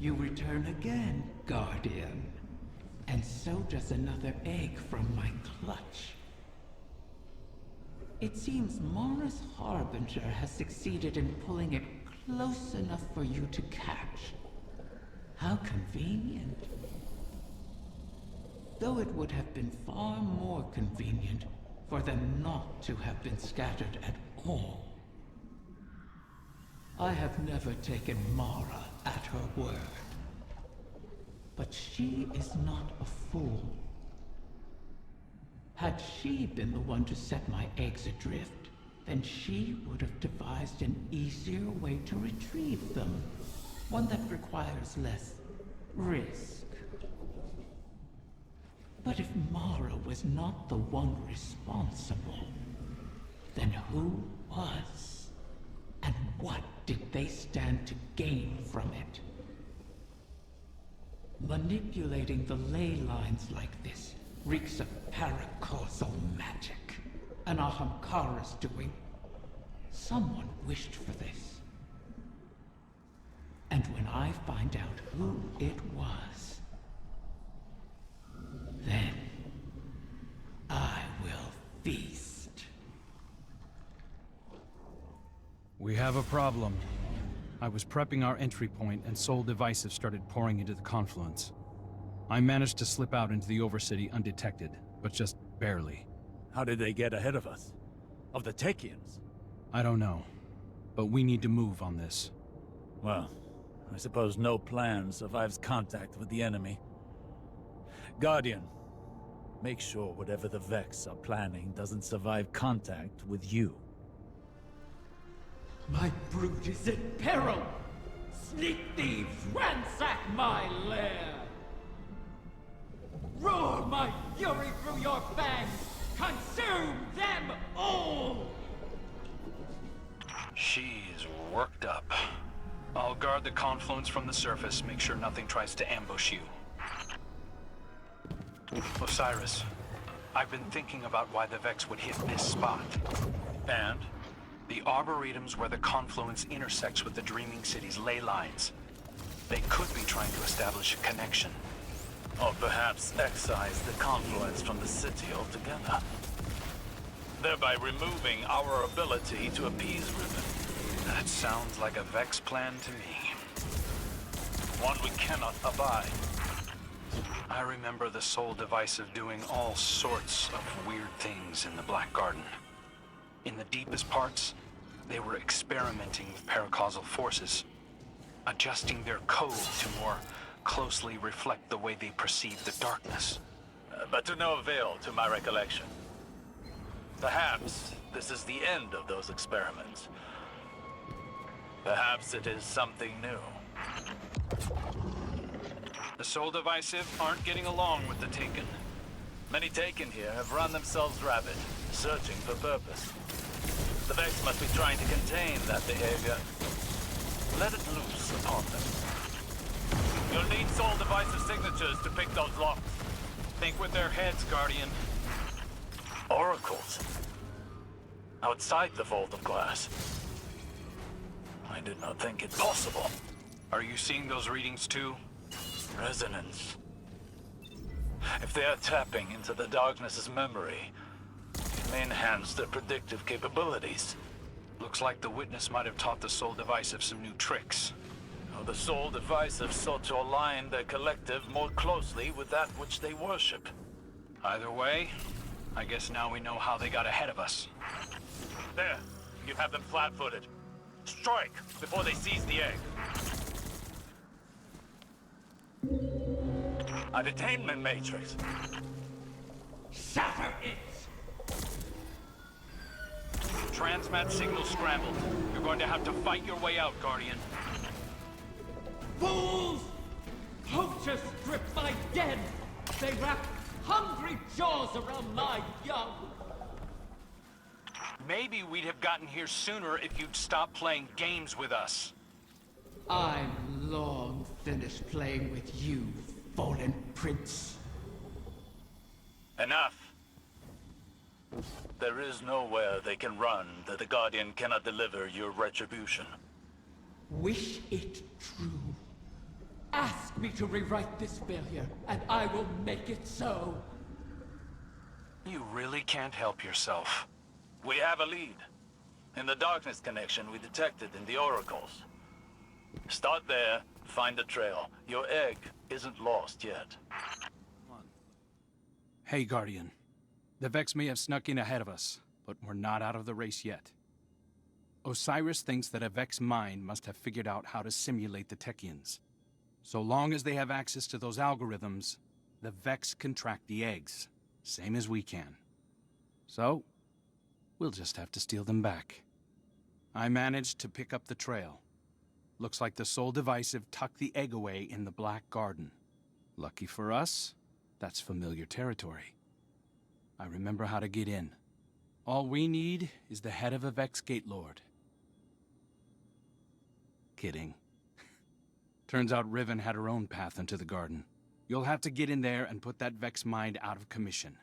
You return again, Guardian. And so does another egg from my clutch. It seems Mara's Harbinger has succeeded in pulling it close enough for you to catch. How convenient. Though it would have been far more convenient for them not to have been scattered at all. I have never taken Mara at her word. But she is not a fool. Had she been the one to set my eggs adrift, then she would have devised an easier way to retrieve them. One that requires less risk. But if Mara was not the one responsible, then who was? And what did they stand to gain from it? Manipulating the ley lines like this reeks of paracausal magic. An Ahamkara's doing. Someone wished for this. And when I find out who it was, then I will feast. We have a problem. I was prepping our entry point and Soul Divisive started pouring into the confluence. I managed to slip out into the Overcity undetected, but just barely. How did they get ahead of us? Of the Techians? I don't know, but we need to move on this. Well, I suppose no plan survives contact with the enemy. Guardian, make sure whatever the Vex are planning doesn't survive contact with you. My brood is in peril! Sneak thieves, ransack my lair! Roar my fury through your fangs! Consume them all! She's worked up. I'll guard the confluence from the surface, make sure nothing tries to ambush you. Osiris, I've been thinking about why the Vex would hit this spot. And? The Arboretum's where the confluence intersects with the Dreaming City's ley lines. They could be trying to establish a connection. Or perhaps excise the confluence from the city altogether. Thereby removing our ability to appease Riven. That sounds like a Vex plan to me. One we cannot abide. I remember the Soul Divisive doing all sorts of weird things in the Black Garden. In the deepest parts, they were experimenting with paracausal forces, adjusting their code to more closely reflect the way they perceive the darkness. But to no avail to my recollection. Perhaps this is the end of those experiments. Perhaps it is something new. The Soul Divisive aren't getting along with the Taken. Many Taken here have run themselves rabid, searching for purpose. The Vex must be trying to contain that behavior. Let it loose upon them. You'll need Soul Divisive signatures to pick those locks. Think with their heads, Guardian. Oracles. Outside the Vault of Glass. I did not think it possible. Are you seeing those readings too? Resonance. If they are tapping into the darkness's memory, it may enhance their predictive capabilities. Looks like the Witness might have taught the Soul Divisive some new tricks. Or the Soul Divisive sought to align their collective more closely with that which they worship. Either way, I guess now we know how they got ahead of us. There, you have them flat-footed. Strike before they seize the egg. A detainment matrix. Shatter it! Transmat signal scrambled. You're going to have to fight your way out, Guardian. Fools! Poachers strip my dead! They wrap hungry jaws around my young! Maybe we'd have gotten here sooner if you'd stopped playing games with us. I'm long finished playing with you, fallen prince. Enough. There is nowhere they can run that the Guardian cannot deliver your retribution. Wish it true. me to rewrite this failure, and I will make it so. You really can't help yourself. We have a lead. In the darkness connection we detected in the oracles. Start there, find the trail. Your egg isn't lost yet. Hey, Guardian. The Vex may have snuck in ahead of us, but we're not out of the race yet. Osiris thinks that a Vex mind must have figured out how to simulate the Techians. So long as they have access to those algorithms, the Vex can track the eggs, same as we can. So, we'll just have to steal them back. I managed to pick up the trail. Looks like the Soul Divisive tucked the egg away in the Black Garden. Lucky for us, that's familiar territory. I remember how to get in. All we need is the head of a Vex Gate Lord. Kidding. Turns out Riven had her own path into the garden. You'll have to get in there and put that Vex mind out of commission.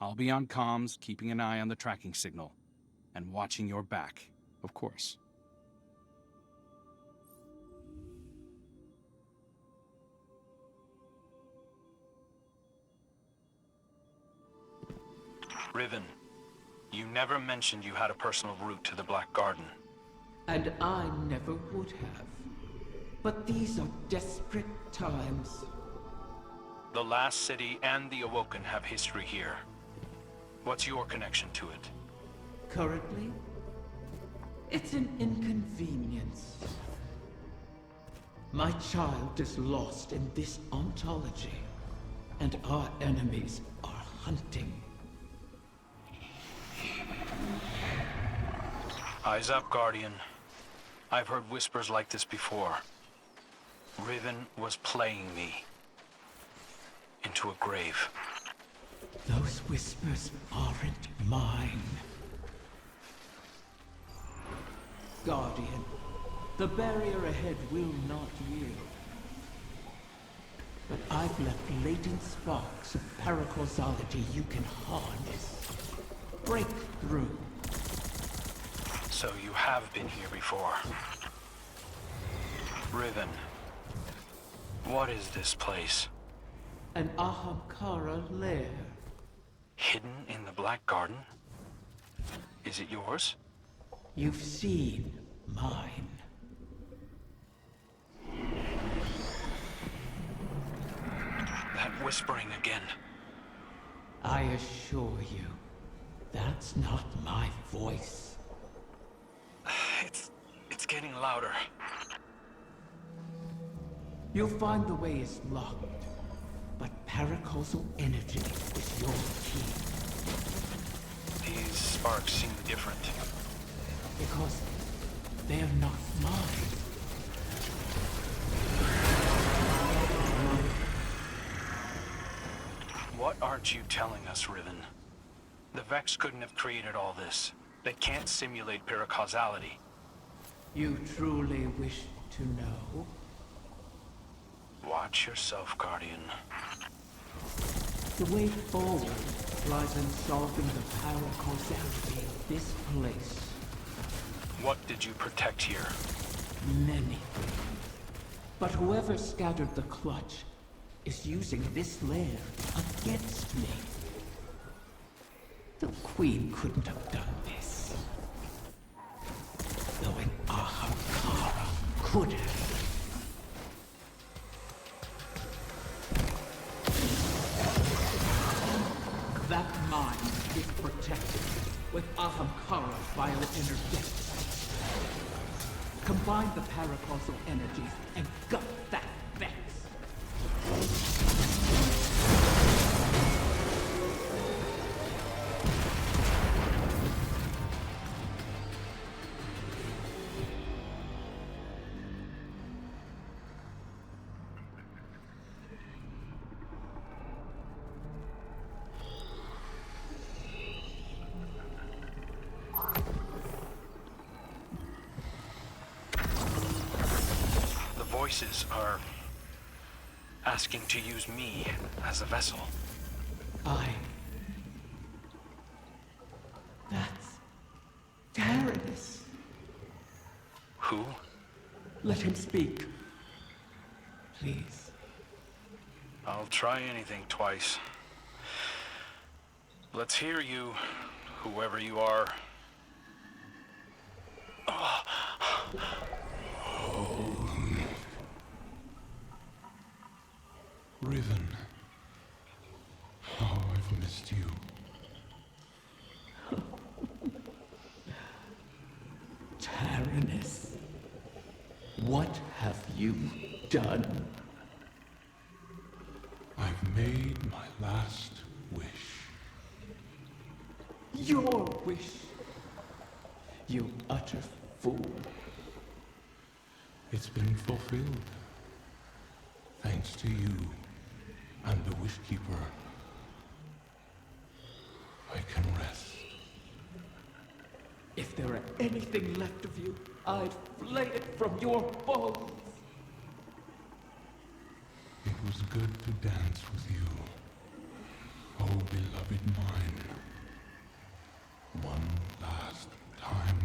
I'll be on comms, keeping an eye on the tracking signal. And watching your back, of course. Riven, you never mentioned you had a personal route to the Black Garden. And I never would have. But these are desperate times. The Last City and the Awoken have history here. What's your connection to it? Currently, it's an inconvenience. My child is lost in this ontology, and our enemies are hunting. Eyes up, Guardian. I've heard whispers like this before. Riven was playing me into a grave. Those whispers aren't mine. Guardian, the barrier ahead will not yield. But I've left latent sparks of paracausality you can harness. Break through. So you have been here before. Riven, what is this place? An Ahamkara lair. Hidden in the Black Garden? Is it yours? You've seen mine. That whispering again. I assure you, that's not my voice. It's getting louder. You'll find the way is locked, but paracausal energy is your key. These sparks seem different. Because they're not mine. What aren't you telling us, Riven? The Vex couldn't have created all this. They can't simulate paracausality. You truly wish to know? Watch yourself, Guardian. The way forward lies in solving the paracausality of this place. What did you protect here? Many things. But whoever scattered the clutch is using this lair against me. The Queen couldn't have done this. Though an Ahamkara could have. That mind is protected with Ahamkara's bioenergetics. Combine the paracausal energies and gut that Vex. Voices are asking to use me as a vessel. That's Taranis. Who? Let him speak. Please. I'll try anything twice. Let's hear you, whoever you are. Riven. Oh, I've missed you. Taranis, what have you done? I've made my last wish. Your wish, you utter fool. It's been fulfilled. Thanks to you and the Wishkeeper. I can rest. If there were anything left of you, I'd flay it from your bones. It was good to dance with you. Oh, beloved mine. One last time.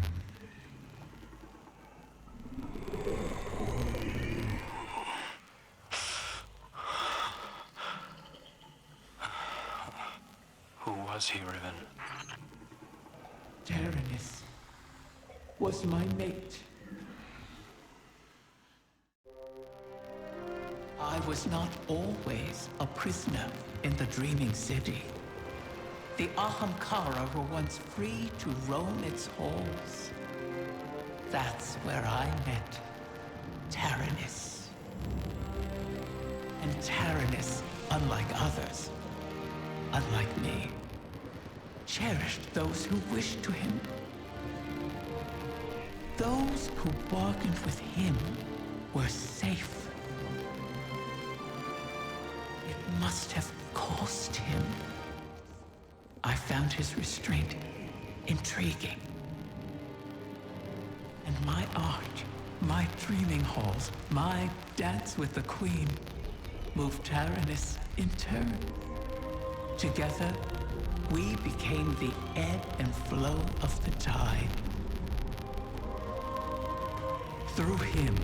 Who was he, Riven? Taranis was my mate. I was not always a prisoner in the Dreaming City. The Ahamkara were once free to roam its halls. That's where I met Taranis. And Taranis, unlike others, unlike me, cherished those who wished to him. Those who bargained with him were safe. It must have cost him. I found his restraint intriguing. And my art, my dreaming halls, my dance with the Queen moved Taranis in turn. Together, we became the ebb and flow of the tide. Through him,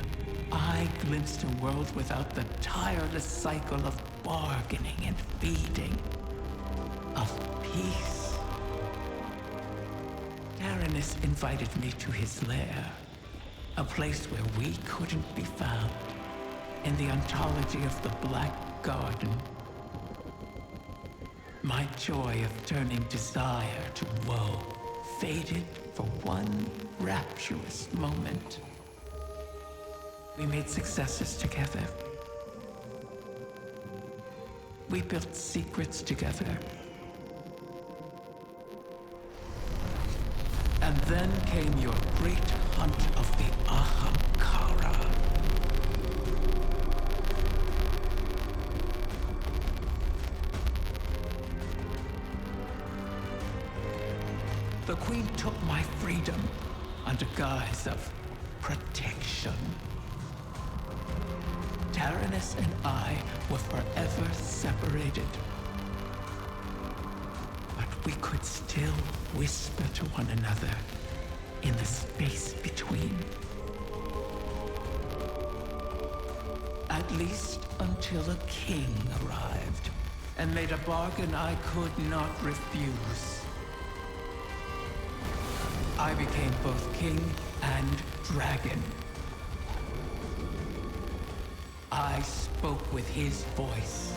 I glimpsed a world without the tireless cycle of bargaining and feeding, of peace. Taranis invited me to his lair, a place where we couldn't be found, in the ontology of the Black Garden. My joy of turning desire to woe faded for one rapturous moment. We made successes together. We built secrets together. And then came your great hunt of the Ahamkara. The Queen took my freedom under guise of protection. Taranis and I were forever separated. But we could still whisper to one another in the space between. At least until a king arrived and made a bargain I could not refuse. I became both king and dragon. I spoke with his voice,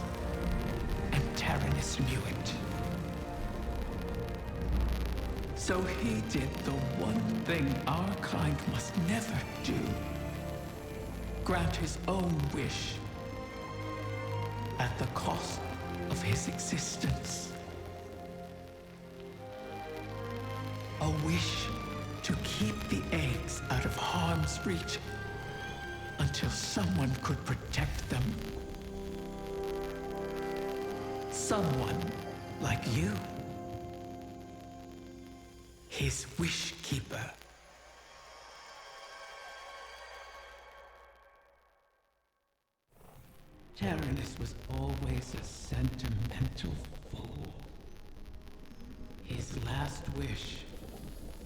and Taranis knew it. So he did the one thing our kind must never do. Grant his own wish at the cost of his existence. A wish to keep the eggs out of harm's reach until someone could protect them. Someone like you. His wish keeper. Taranis was always a sentimental fool. His last wish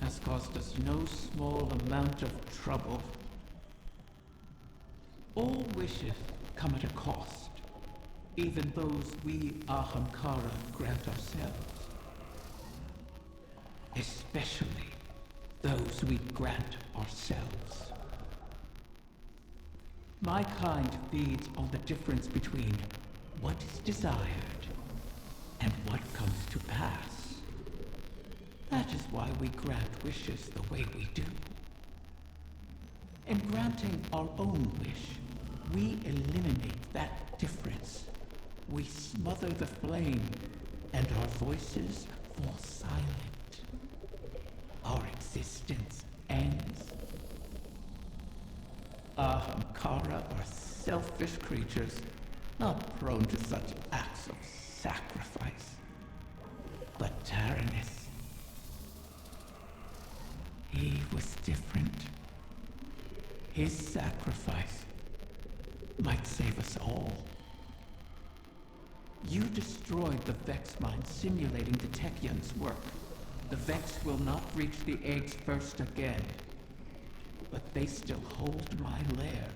has caused us no small amount of trouble. All wishes come at a cost. even those we Ahamkara grant ourselves. Especially those we grant ourselves. My kind feeds on the difference between what is desired and what comes to pass. That is why we grant wishes the way we do. In granting our own wish, we eliminate that difference. We smother the flame, and our voices fall silent. Our existence ends. Ahamkara are selfish creatures, not prone to such acts of sacrifice. But Taranis, he was different. His sacrifice might save us all. You destroyed the Vex mine simulating the Techion's work. The Vex will not reach the eggs first again. But they still hold my lair.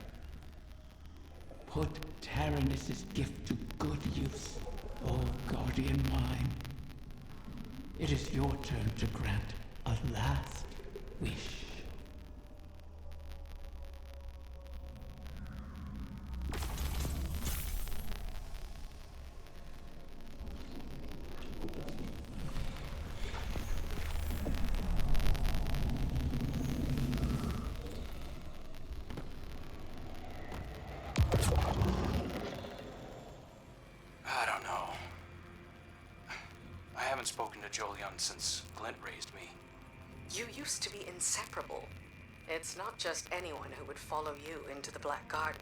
Put Taranis' gift to good use, oh guardian mine. It is your turn to grant a last wish. I don't know. I haven't spoken to Jolyon since Glint raised me. You used to be inseparable. It's not just anyone who would follow you into the Black Garden.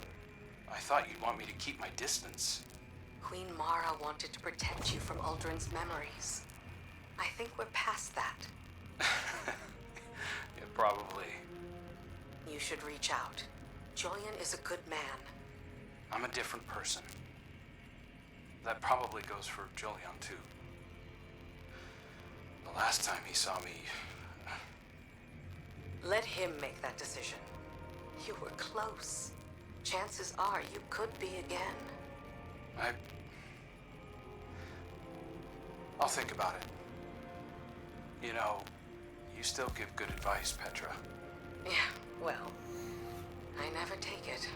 I thought you'd want me to keep my distance. Queen Mara wanted to protect you from Uldren's memories. I think we're past that. Yeah, probably. You should reach out. Jolyon is a good man. I'm a different person. That probably goes for Jolyon, too. The last time he saw me... Let him make that decision. You were close. Chances are you could be again. I'll think about it. You know, you still give good advice, Petra. Yeah, well, I never take it.